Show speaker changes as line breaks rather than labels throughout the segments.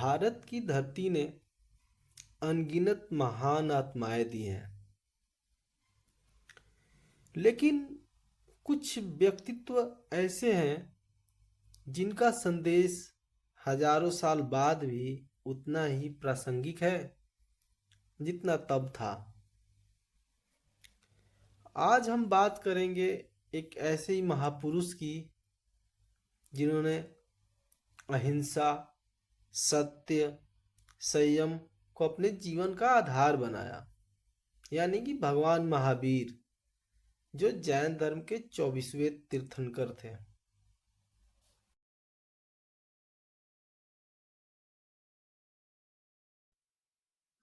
भारत की धरती ने अनगिनत महान आत्माएं दी हैं, लेकिन कुछ व्यक्तित्व ऐसे हैं जिनका संदेश हजारों साल बाद भी उतना ही प्रासंगिक है जितना तब था। आज हम बात करेंगे एक ऐसे ही महापुरुष की जिन्होंने अहिंसा, सत्य, संयम को अपने जीवन का आधार बनाया, यानी कि भगवान महावीर, जो जैन धर्म के 24वें तीर्थंकर थे।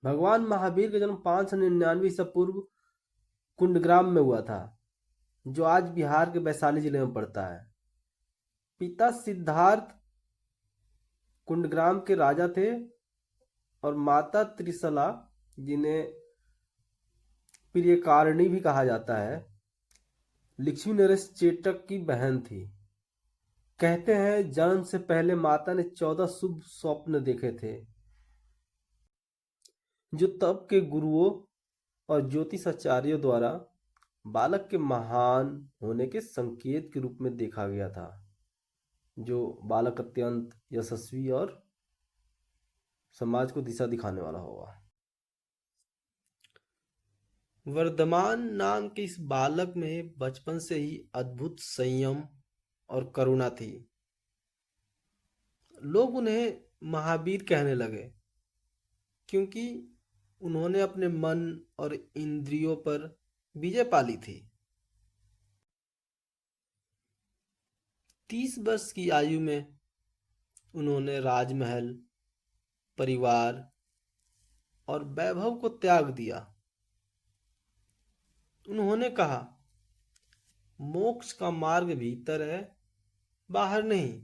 भगवान महावीर का जन्म 599 ईसा पूर्व कुंडग्राम में हुआ था, जो आज बिहार के वैशाली जिले में पड़ता है। पिता सिद्धार्थ कुंडग्राम के राजा थे और माता त्रिशला, जिन्हें प्रियकारिणी भी कहा जाता है, लक्ष्मी नरेश चेटक की बहन थी। कहते हैं जन्म से पहले माता ने 14 शुभ स्वप्न देखे थे, जो तब के गुरुओं और ज्योतिषाचार्यों द्वारा बालक के महान होने के संकेत के रूप में देखा गया था, जो बालक अत्यंत यशस्वी और समाज को दिशा दिखाने वाला होगा। वर्धमान नाम के इस बालक में बचपन से ही अद्भुत संयम और करुणा थी। लोग उन्हें महावीर कहने लगे क्योंकि उन्होंने अपने मन और इंद्रियों पर विजय पा ली थी। 30 वर्ष की आयु में उन्होंने राजमहल, परिवार और वैभव को त्याग दिया। उन्होंने कहा, मोक्ष का मार्ग भीतर है, बाहर नहीं।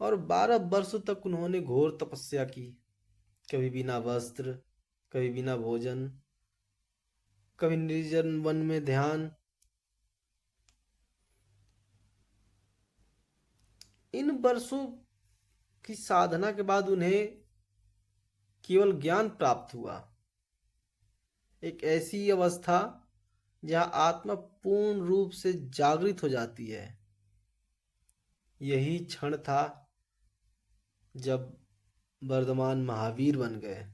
और 12 वर्षों तक उन्होंने घोर तपस्या की, कभी बिना वस्त्र, कभी बिना भोजन, कभी निर्जन वन में ध्यान। इन वर्षों की साधना के बाद उन्हें केवल ज्ञान प्राप्त हुआ, एक ऐसी अवस्था जहां आत्मा पूर्ण रूप से जागृत हो जाती है। यही क्षण था जब वर्धमान महावीर बन गए।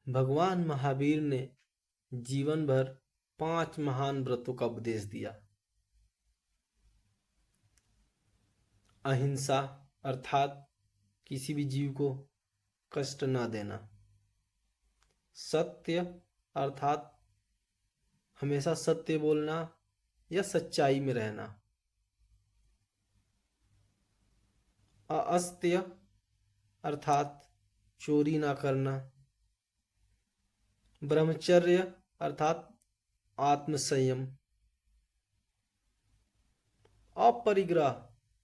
भगवान महावीर ने जीवन भर 5 महान व्रतों का उपदेश दिया। अहिंसा अर्थात किसी भी जीव को कष्ट ना देना। सत्य अर्थात हमेशा सत्य बोलना या सच्चाई में रहना। अस्त्य अर्थात चोरी ना करना। ब्रह्मचर्य अर्थात आत्मसंयम। अपरिग्रह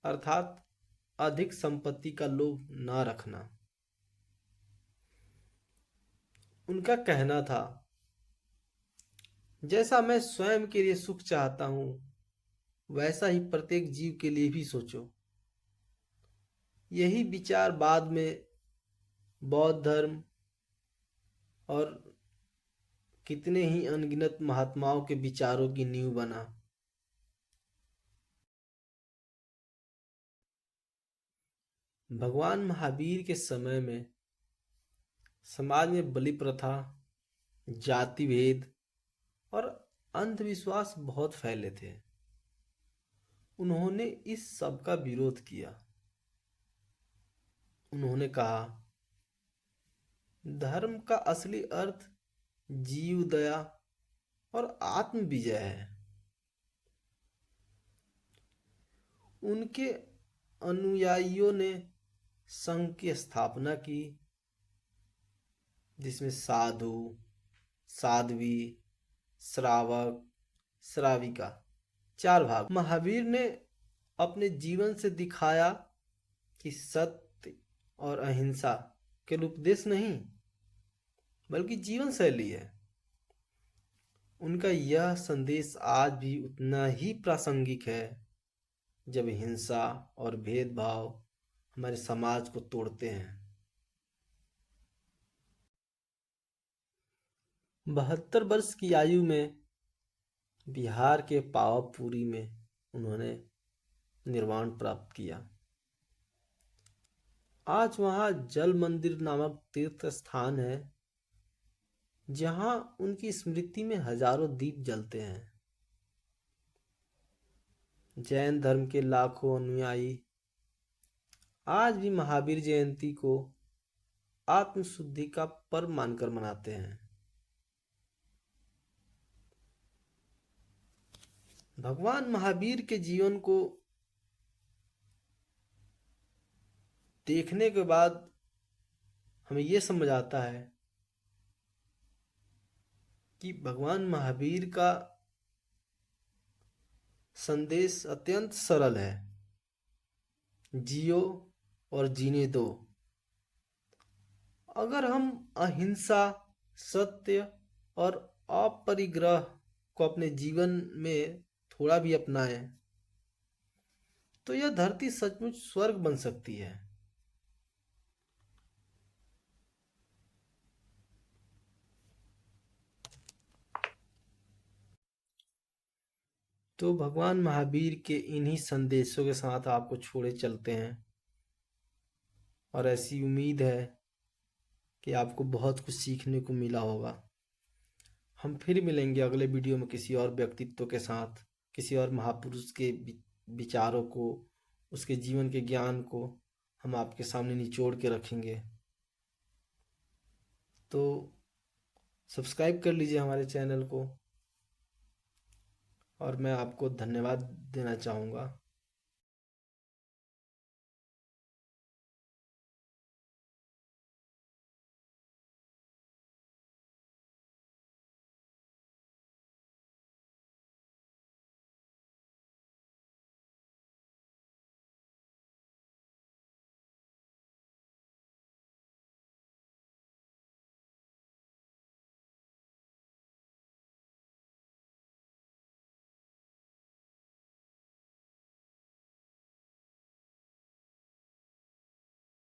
अर्थात अधिक संपत्ति का लोभ ना रखना। उनका कहना था, जैसा मैं स्वयं के लिए सुख चाहता हूं, वैसा ही प्रत्येक जीव के लिए भी सोचो। यही विचार बाद में बौद्ध धर्म और कितने ही अनगिनत महात्माओं के विचारों की नींव बना। भगवान महावीर के समय में समाज में बलि प्रथा, जाति भेद और अंधविश्वास बहुत फैले थे। उन्होंने इस सब का विरोध किया। उन्होंने कहा, धर्म का असली अर्थ जीव दया और आत्म विजय है। उनके अनुयायियों ने संघ की स्थापना की, जिसमें साधु, साध्वी, श्रावक, श्राविका 4 भाग। महावीर ने अपने जीवन से दिखाया कि सत्य और अहिंसा केवल उपदेश नहीं, बल्कि जीवन शैली है। उनका यह संदेश आज भी उतना ही प्रासंगिक है जब हिंसा और भेदभाव हमारे समाज को तोड़ते हैं। 72 वर्ष की आयु में बिहार के पावापुरी में उन्होंने निर्वाण प्राप्त किया। आज वहाँ जल मंदिर नामक तीर्थ स्थान है जहाँ उनकी स्मृति में हजारों दीप जलते हैं। जैन धर्म के लाखों अनुयायी आज भी महावीर जयंती को आत्मशुद्धि का पर्व मानकर मनाते हैं। भगवान महावीर के जीवन को देखने के बाद हमें यह समझ आता है कि भगवान महावीर का संदेश अत्यंत सरल है। जियो और जीने दो। अगर हम अहिंसा, सत्य और अपरिग्रह को अपने जीवन में थोड़ा भी अपनाएं तो यह धरती सचमुच स्वर्ग बन सकती है। तो भगवान महावीर के इन्हीं संदेशों के साथ आपको छोड़े चलते हैं और ऐसी उम्मीद है कि आपको बहुत कुछ सीखने को मिला होगा। हम फिर मिलेंगे अगले वीडियो में किसी और व्यक्तित्व के साथ, किसी और महापुरुष के विचारों को, उसके जीवन के ज्ञान को हम आपके सामने निचोड़ के रखेंगे। तो सब्सक्राइब कर लीजिए हमारे चैनल को और मैं आपको धन्यवाद देना चाहूँगा।